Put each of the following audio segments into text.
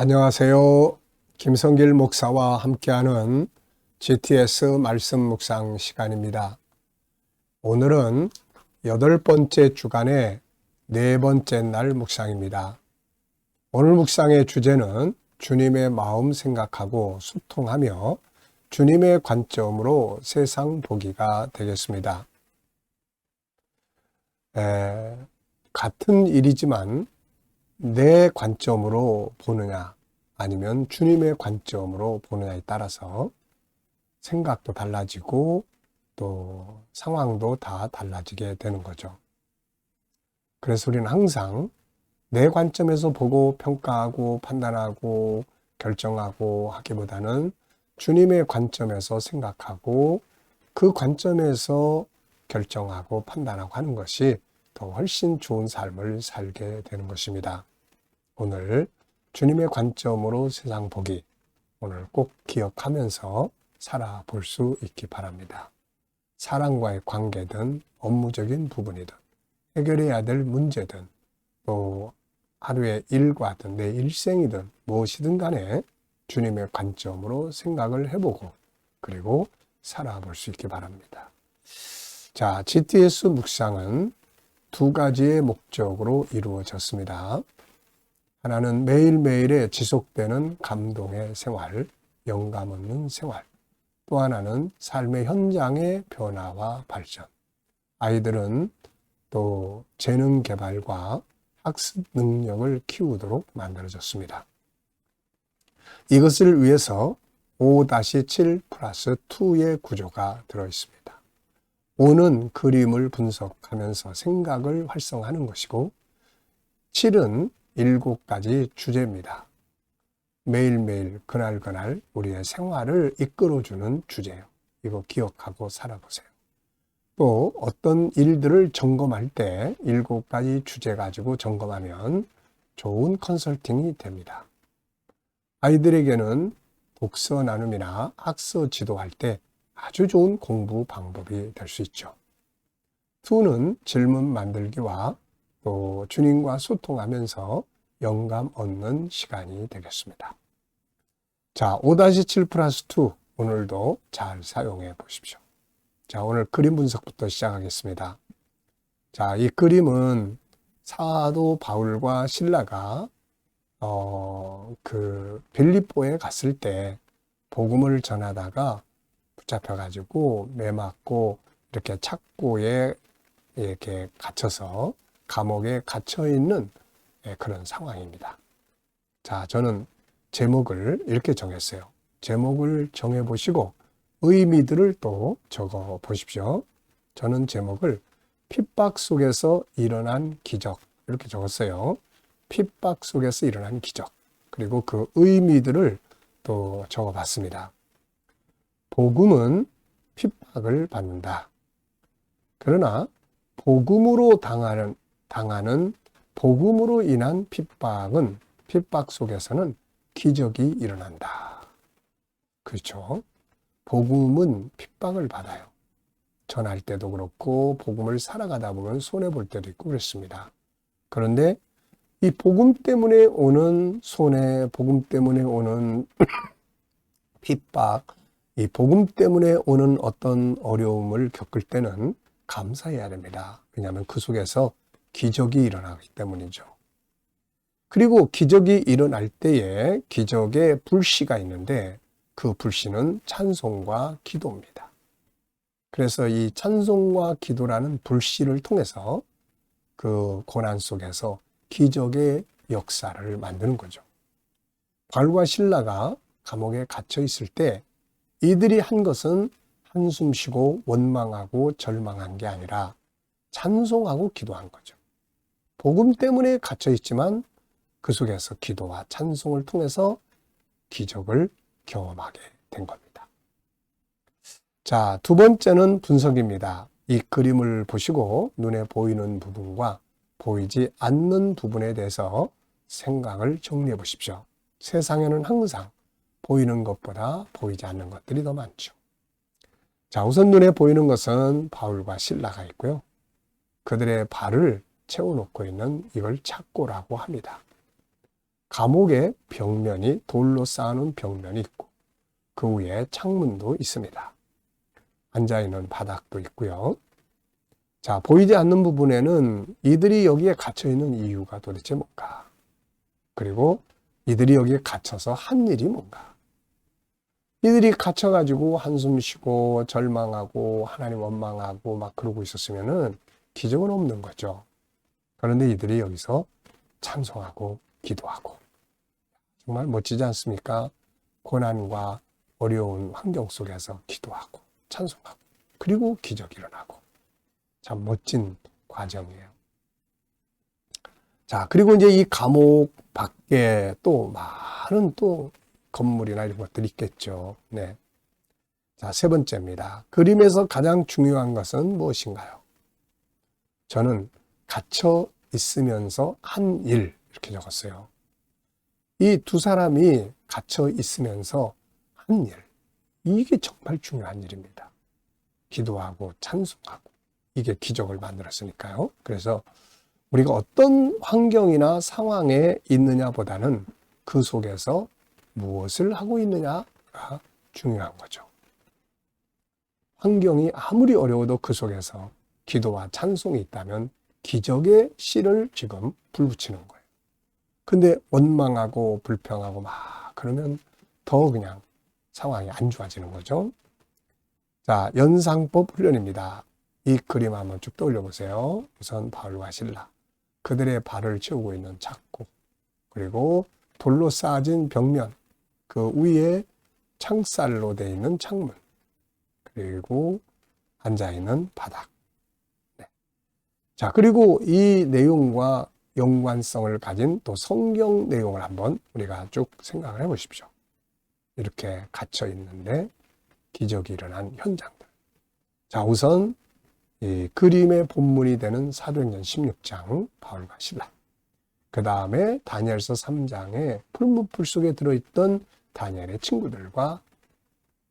안녕하세요. 김성길 목사와 함께하는 GTS 말씀 묵상 시간입니다. 오늘은 8번째 주간의 4번째 날 묵상입니다. 오늘 묵상의 주제는 주님의 마음 생각하고 소통하며 주님의 관점으로 세상 보기가 되겠습니다. 같은 일이지만 내 관점으로 보느냐 아니면 주님의 관점으로 보느냐에 따라서 생각도 달라지고 또 상황도 다 달라지게 되는 거죠. 그래서 우리는 항상 내 관점에서 보고 평가하고 판단하고 결정하고 하기보다는 주님의 관점에서 생각하고 그 관점에서 결정하고 판단하고 하는 것이 더 훨씬 좋은 삶을 살게 되는 것입니다. 오늘 주님의 관점으로 세상 보기, 오늘 꼭 기억하면서 살아볼 수 있기 바랍니다. 사람과의 관계든 업무적인 부분이든 해결해야 될 문제든 또 하루의 일과든 내 일생이든 무엇이든 간에 주님의 관점으로 생각을 해보고 그리고 살아볼 수 있기 바랍니다. 자, GTS 묵상은 2가지의 목적으로 이루어졌습니다. 하나는 매일매일의 지속되는 감동의 생활, 영감 없는 생활. 또 하나는 삶의 현장의 변화와 발전. 아이들은 또 재능 개발과 학습 능력을 키우도록 만들어졌습니다. 이것을 위해서 5-7 플러스 2의 구조가 들어있습니다. 5는 그림을 분석하면서 생각을 활성화하는 것이고 7은 7가지 주제입니다. 매일매일 그날그날 우리의 생활을 이끌어주는 주제예요. 이거 기억하고 살아보세요. 또 어떤 일들을 점검할 때 7가지 주제 가지고 점검하면 좋은 컨설팅이 됩니다. 아이들에게는 독서 나눔이나 학서 지도할 때 아주 좋은 공부 방법이 될 수 있죠. 2는 질문 만들기와 또 주님과 소통하면서 영감 얻는 시간이 되겠습니다. 자, 5-7 플러스 2 오늘도 잘 사용해 보십시오. 자, 오늘 그림 분석부터 시작하겠습니다. 자, 이 그림은 사도 바울과 실라가 빌립보에 갔을 때 복음을 전하다가 붙잡혀가지고 매 맞고 이렇게 착고에 이렇게 갇혀서 감옥에 갇혀 있는 그런 상황입니다. 자, 저는 제목을 이렇게 정했어요. 제목을 정해보시고 의미들을 또 적어 보십시오. 저는 제목을 핍박 속에서 일어난 기적 이렇게 적었어요. 핍박 속에서 일어난 기적. 그리고 그 의미들을 또 적어봤습니다. 복음은 핍박을 받는다. 그러나 복음으로 당하는 복음으로 인한 핍박은 핍박 속에서는 기적이 일어난다. 그렇죠? 복음은 핍박을 받아요. 전할 때도 그렇고 복음을 살아가다 보면 손해볼 때도 있고 그렇습니다. 그런데 이 복음 때문에 오는 손해, 복음 때문에 오는 핍박, 이 복음 때문에 오는 어떤 어려움을 겪을 때는 감사해야 됩니다. 왜냐하면 그 속에서 기적이 일어나기 때문이죠. 그리고 기적이 일어날 때에 기적의 불씨가 있는데 그 불씨는 찬송과 기도입니다. 그래서 이 찬송과 기도라는 불씨를 통해서 그 고난 속에서 기적의 역사를 만드는 거죠. 바울과 실라가 감옥에 갇혀 있을 때 이들이 한 것은 한숨 쉬고 원망하고 절망한 게 아니라 찬송하고 기도한 거죠. 복음 때문에 갇혀 있지만 그 속에서 기도와 찬송을 통해서 기적을 경험하게 된 겁니다. 자, 2번째는 분석입니다. 이 그림을 보시고 눈에 보이는 부분과 보이지 않는 부분에 대해서 생각을 정리해 보십시오. 세상에는 항상 보이는 것보다 보이지 않는 것들이 더 많죠. 자, 우선 눈에 보이는 것은 바울과 실라가 있고요. 그들의 발을 채워놓고 있는 이걸 착고라고 합니다. 감옥의 벽면이 돌로 쌓아놓은 벽면이 있고 그 위에 창문도 있습니다. 앉아있는 바닥도 있고요. 자, 보이지 않는 부분에는 이들이 여기에 갇혀있는 이유가 도대체 뭔가, 그리고 이들이 여기에 갇혀서 한 일이 뭔가. 이들이 갇혀가지고 한숨 쉬고 절망하고 하나님 원망하고 막 그러고 있었으면은 기적은 없는 거죠. 그런데 이들이 여기서 찬송하고 기도하고, 정말 멋지지 않습니까? 고난과 어려운 환경 속에서 기도하고 찬송하고 그리고 기적이 일어나고, 참 멋진 과정이에요. 자, 그리고 이제 이 감옥 밖에 또 많은 또 건물이나 이런 것들이 있겠죠. 네. 자, 세 번째입니다. 그림에서 가장 중요한 것은 무엇인가요? 저는 갇혀 있으면서 한 일, 이렇게 적었어요. 이 두 사람이 갇혀 있으면서 한 일, 이게 정말 중요한 일입니다. 기도하고 찬송하고, 이게 기적을 만들었으니까요. 그래서 우리가 어떤 환경이나 상황에 있느냐보다는 그 속에서 무엇을 하고 있느냐가 중요한 거죠. 환경이 아무리 어려워도 그 속에서 기도와 찬송이 있다면 기적의 씨를 지금 불붙이는 거예요. 근데 원망하고 불평하고 막 그러면 더 그냥 상황이 안 좋아지는 거죠. 자, 연상법 훈련입니다. 이 그림 한번 쭉 떠올려 보세요. 우선 바울과 실라, 그들의 발을 채우고 있는 창고, 그리고 돌로 쌓아진 벽면, 그 위에 창살로 되어 있는 창문, 그리고 앉아있는 바닥. 네. 자, 그리고 이 내용과 연관성을 가진 또 성경 내용을 한번 우리가 쭉 생각을 해 보십시오. 이렇게 갇혀 있는데 기적이 일어난 현장들. 자, 우선 이 그림의 본문이 되는 사도행전 16장 바울과 실라, 그 다음에 다니엘서 3장에 풀무풀 속에 들어있던 다니엘의 친구들과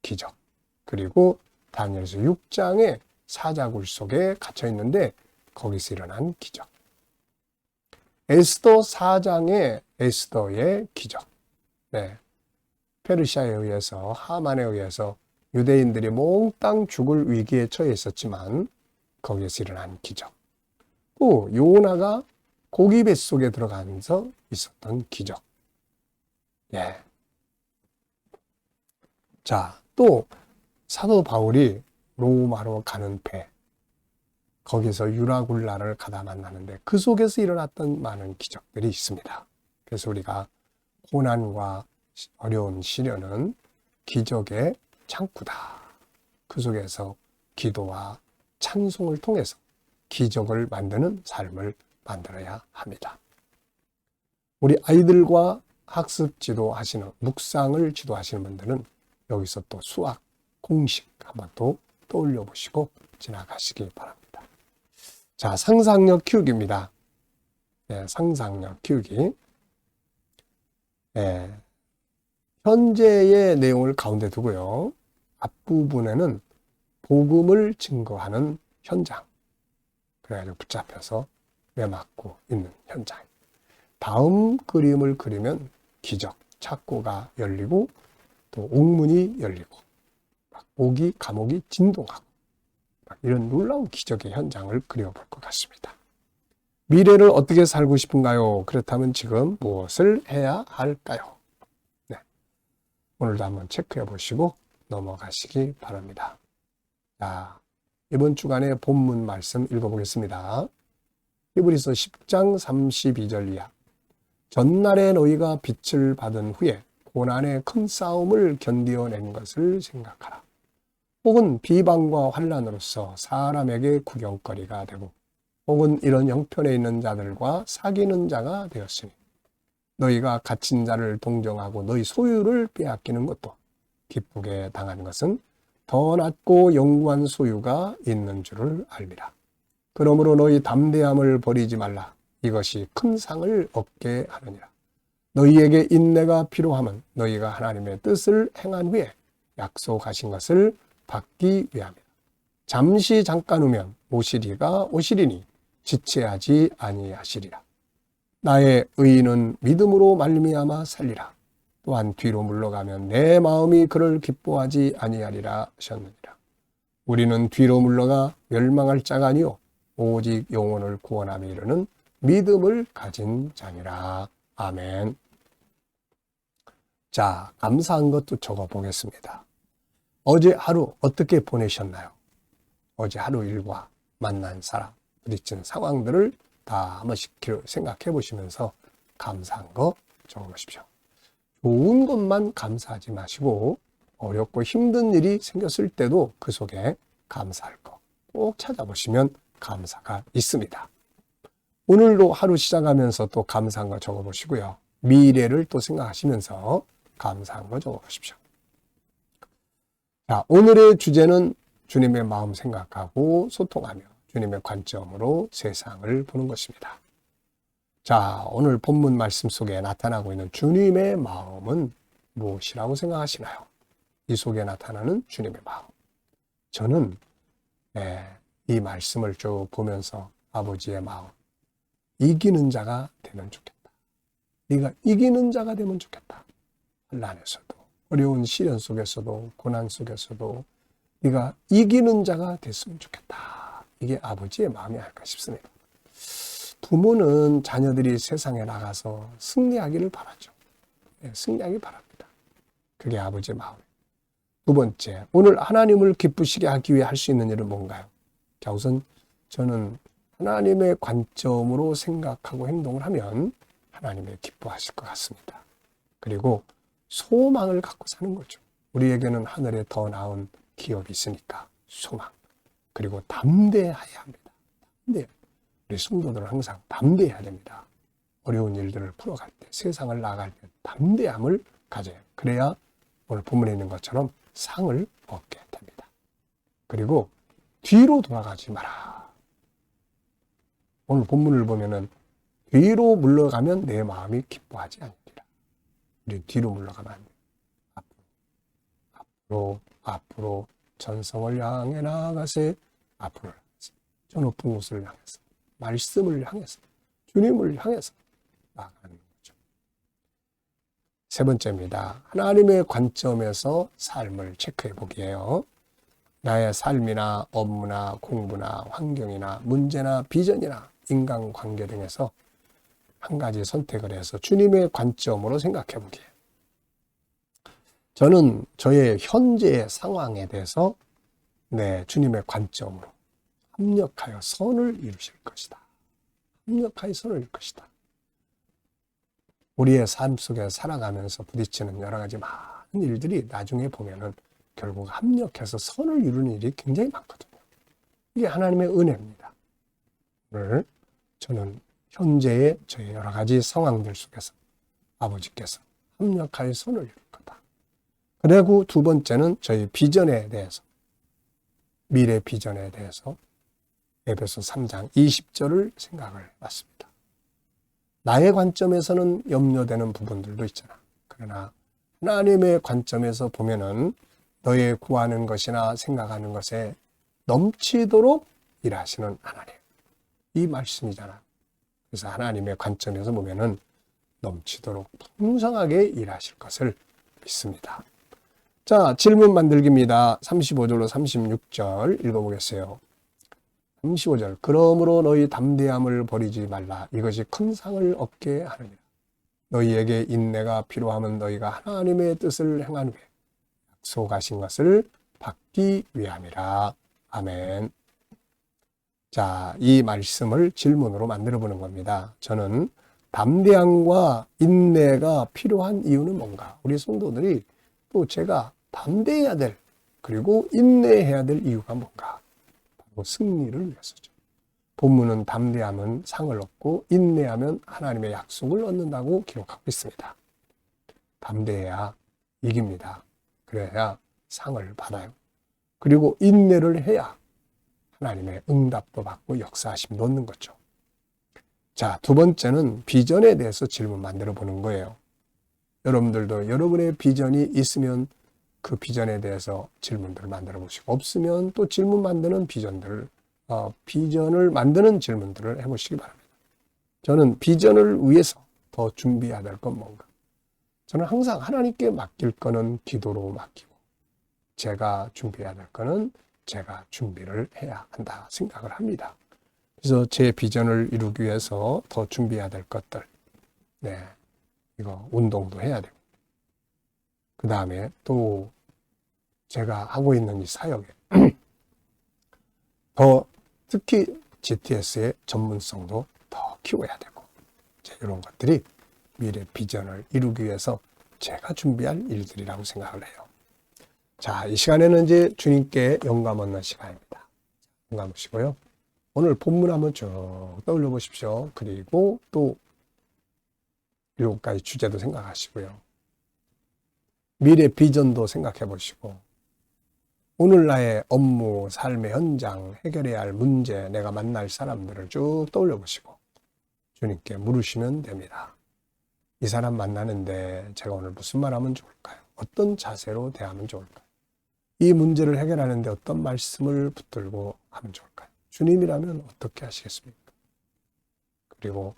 기적, 그리고 다니엘서 6장에 사자굴 속에 갇혀 있는데 거기서 일어난 기적, 에스더 4장의 에스더의 기적. 네. 페르시아에 의해서, 하만에 의해서 유대인들이 몽땅 죽을 위기에 처해 있었지만 거기에서 일어난 기적. 또 요나가 고기 뱃속에 들어가면서 있었던 기적. 예. 자, 또 사도 바울이 로마로 가는 배, 거기서 유라굴라를 가다 만나는데 그 속에서 일어났던 많은 기적들이 있습니다. 그래서 우리가 고난과 어려운 시련은 기적의 창구다. 그 속에서 기도와 찬송을 통해서 기적을 만드는 삶을 만들어야 합니다. 우리 아이들과 학습 지도하시는, 묵상을 지도하시는 분들은 여기서 또 수학, 공식 한번 또 떠올려 보시고 지나가시기 바랍니다. 자, 상상력 키우기입니다. 네, 상상력 키우기. 네, 현재의 내용을 가운데 두고요. 앞부분에는 복음을 증거하는 현장. 그래가지고 붙잡혀서 매맞고 있는 현장. 다음 그림을 그리면 기적, 창고가 열리고 또 옥문이 열리고 막 옥이, 감옥이 진동하고 막 이런 놀라운 기적의 현장을 그려볼 것 같습니다. 미래를 어떻게 살고 싶은가요? 그렇다면 지금 무엇을 해야 할까요? 네, 오늘도 한번 체크해 보시고 넘어가시기 바랍니다. 자, 이번 주간의 본문 말씀 읽어보겠습니다. 히브리서 10장 32절 이하. 전날에 너희가 빛을 받은 후에 고난의 큰 싸움을 견디어낸 것을 생각하라. 혹은 비방과 환난으로서 사람에게 구경거리가 되고 혹은 이런 형편에 있는 자들과 사귀는 자가 되었으니 너희가 갇힌 자를 동정하고 너희 소유를 빼앗기는 것도 기쁘게 당한 것은 더 낫고 영구한 소유가 있는 줄을 알미라. 그러므로 너희 담대함을 버리지 말라. 이것이 큰 상을 얻게 하느니라. 너희에게 인내가 필요함은 너희가 하나님의 뜻을 행한 후에 약속하신 것을 받기 위함이라. 잠시 잠깐 후면 오시리가 오시리니 지체하지 아니하시리라. 나의 의인은 믿음으로 말미암아 살리라. 또한 뒤로 물러가면 내 마음이 그를 기뻐하지 아니하리라 하셨느니라. 우리는 뒤로 물러가 멸망할 자가 아니요 오직 영혼을 구원함에 이르는 믿음을 가진 자니라. 아멘. 자, 감사한 것도 적어보겠습니다. 어제 하루 어떻게 보내셨나요? 어제 하루 일과 만난 사람, 부딪힌 상황들을 다 한 번씩 생각해 보시면서 감사한 거 적어보십시오. 좋은 것만 감사하지 마시고 어렵고 힘든 일이 생겼을 때도 그 속에 감사할 거 꼭 찾아보시면 감사가 있습니다. 오늘도 하루 시작하면서 또 감사한 거 적어보시고요. 미래를 또 생각하시면서 감사한 거 적어보십시오. 자, 오늘의 주제는 주님의 마음 생각하고 소통하며 주님의 관점으로 세상을 보는 것입니다. 자, 오늘 본문 말씀 속에 나타나고 있는 주님의 마음은 무엇이라고 생각하시나요? 이 속에 나타나는 주님의 마음. 저는 이 말씀을 쭉 보면서 아버지의 마음, 이기는 자가 되면 좋겠다. 네가 이기는 자가 되면 좋겠다. 혼란에서도, 어려운 시련 속에서도, 고난 속에서도 네가 이기는 자가 됐으면 좋겠다. 이게 아버지의 마음이 아닐까 싶습니다. 부모는 자녀들이 세상에 나가서 승리하기를 바라죠. 승리하기 바랍니다. 그게 아버지의 마음이에요. 두 번째, 오늘 하나님을 기쁘시게 하기 위해 할 수 있는 일은 뭔가요? 자, 우선 저는 하나님의 관점으로 생각하고 행동을 하면 하나님의 기뻐하실 것 같습니다. 그리고 소망을 갖고 사는 거죠. 우리에게는 하늘에 더 나은 기업이 있으니까 소망. 그리고 담대해야 합니다. 담대해요. 우리 성도들은 항상 담대해야 됩니다. 어려운 일들을 풀어갈 때, 세상을 나갈 때 담대함을 가져요. 그래야 오늘 본문에 있는 것처럼 상을 얻게 됩니다. 그리고 뒤로 돌아가지 마라. 오늘 본문을 보면은 뒤로 물러가면 내 마음이 기뻐하지 않으리라. 우리 뒤로 물러가면 안 돼요. 앞으로 전성을 향해 나아가세. 앞으로 저 높은 곳을 향해서, 말씀을 향해서, 주님을 향해서 나아가는 거죠. 세 번째입니다. 하나님의 관점에서 삶을 체크해 보기예요. 나의 삶이나 업무나 공부나 환경이나 문제나 비전이나 인간관계 등에서 한 가지 선택을 해서 주님의 관점으로 생각해 보기에 저는 저의 현재의 상황에 대해서 주님의 관점으로 합력하여 선을 이루실 것이다. 합력하여 선을 이룰 것이다. 우리의 삶 속에 살아가면서 부딪히는 여러 가지 많은 일들이 나중에 보면은 결국 합력해서 선을 이루는 일이 굉장히 많거든요. 이게 하나님의 은혜입니다. 오늘 저는 현재의 저의 여러 가지 상황들 속에서 아버지께서 합력하여 선을 이룰 거다. 그리고 두 번째는 저희 비전에 대해서, 미래 비전에 대해서 에베소 3장 20절을 생각을 해봤습니다. 나의 관점에서는 염려되는 부분들도 있잖아. 그러나 하나님의 관점에서 보면은 너의 구하는 것이나 생각하는 것에 넘치도록 일하시는 하나님. 이 말씀이잖아. 그래서 하나님의 관점에서 보면은 넘치도록 풍성하게 일하실 것을 믿습니다. 자, 질문 만들기입니다. 35절로 36절 읽어보겠어요. 35절. 그러므로 너희 담대함을 버리지 말라. 이것이 큰 상을 얻게 하느니라. 너희에게 인내가 필요하면 너희가 하나님의 뜻을 행한 후에 약속하신 것을 받기 위함이라. 아멘. 자, 이 말씀을 질문으로 만들어 보는 겁니다. 저는 담대함과 인내가 필요한 이유는 뭔가? 우리 성도들이 또 제가 담대해야 될, 그리고 인내해야 될 이유가 뭔가? 바로 승리를 위해서죠. 본문은 담대하면 상을 얻고 인내하면 하나님의 약속을 얻는다고 기록하고 있습니다. 담대해야 이깁니다. 그래야 상을 받아요. 그리고 인내를 해야 하나님의 응답도 받고 역사하심도 얻는 거죠. 자, 두 번째는 비전에 대해서 질문 만들어 보는 거예요. 여러분들도 여러분의 비전이 있으면 그 비전에 대해서 질문들을 만들어 보시고, 없으면 또 질문 만드는 비전을 만드는 질문들을 해보시기 바랍니다. 저는 비전을 위해서 더 준비해야 될 건 뭔가? 저는 항상 하나님께 맡길 거는 기도로 맡기고 제가 준비해야 될 거는 제가 준비를 해야 한다 생각을 합니다. 그래서 제 비전을 이루기 위해서 더 준비해야 될 것들, 이거 운동도 해야 되고, 그 다음에 또 제가 하고 있는 이 사역에 더 특히 GTS의 전문성도 더 키워야 되고, 이런 것들이 미래 비전을 이루기 위해서 제가 준비할 일들이라고 생각을 해요. 자, 이 시간에는 이제 주님께 영감 얻는 시간입니다. 영감 얻으시고요. 오늘 본문 한번 쭉 떠올려 보십시오. 그리고 또 7가지 주제도 생각하시고요. 미래 비전도 생각해 보시고, 오늘 나의 업무, 삶의 현장, 해결해야 할 문제, 내가 만날 사람들을 쭉 떠올려 보시고 주님께 물으시면 됩니다. 이 사람 만나는데 제가 오늘 무슨 말 하면 좋을까요? 어떤 자세로 대하면 좋을까요? 이 문제를 해결하는데 어떤 말씀을 붙들고 하면 좋을까요? 주님이라면 어떻게 하시겠습니까? 그리고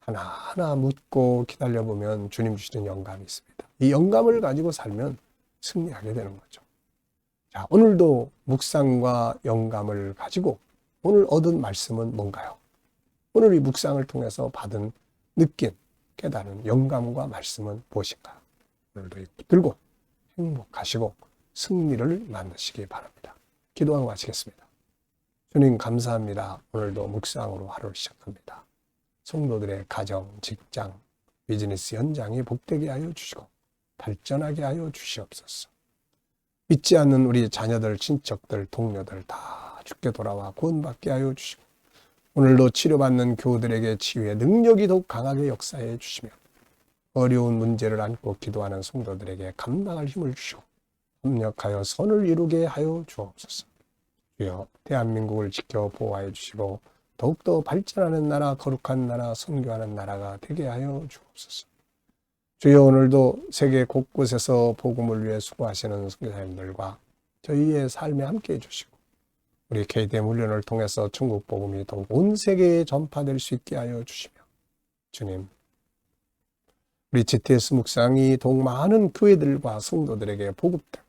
하나하나 묻고 기다려보면 주님 주시는 영감이 있습니다. 이 영감을 가지고 살면 승리하게 되는 거죠. 자, 오늘도 묵상과 영감을 가지고 오늘 얻은 말씀은 뭔가요? 오늘 이 묵상을 통해서 받은 느낌, 깨달은 영감과 말씀은 무엇인가? 오늘도 붙들고 행복하시고 승리를 만드시기 바랍니다. 기도하고 마치겠습니다. 주님 감사합니다. 오늘도 묵상으로 하루를 시작합니다. 성도들의 가정, 직장, 비즈니스 현장이 복되게 하여 주시고 발전하게 하여 주시옵소서. 믿지 않는 우리 자녀들, 친척들, 동료들 다 주께 돌아와 구원받게 하여 주시고 오늘도 치료받는 교우들에게 치유의 능력이 더욱 강하게 역사해 주시며 어려운 문제를 안고 기도하는 성도들에게 감당할 힘을 주시고 협력하여 선을 이루게 하여 주옵소서. 주여 대한민국을 지켜 보호하여 주시고 더욱더 발전하는 나라, 거룩한 나라, 선교하는 나라가 되게 하여 주옵소서. 주여 오늘도 세계 곳곳에서 복음을 위해 수고하시는 선교사님들과 저희의 삶에 함께해 주시고 우리 KDM 훈련을 통해서 천국 복음이 더욱 온 세계에 전파될 수 있게 하여 주시며 주님 우리 GTS 묵상이 더욱 많은 교회들과 성도들에게 보급되고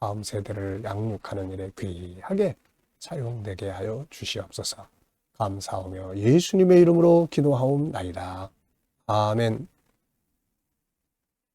다음 세대를 양육하는 일에 귀하게 사용되게 하여 주시옵소서. 감사하며 예수님의 이름으로 기도하옵나이다. 아멘.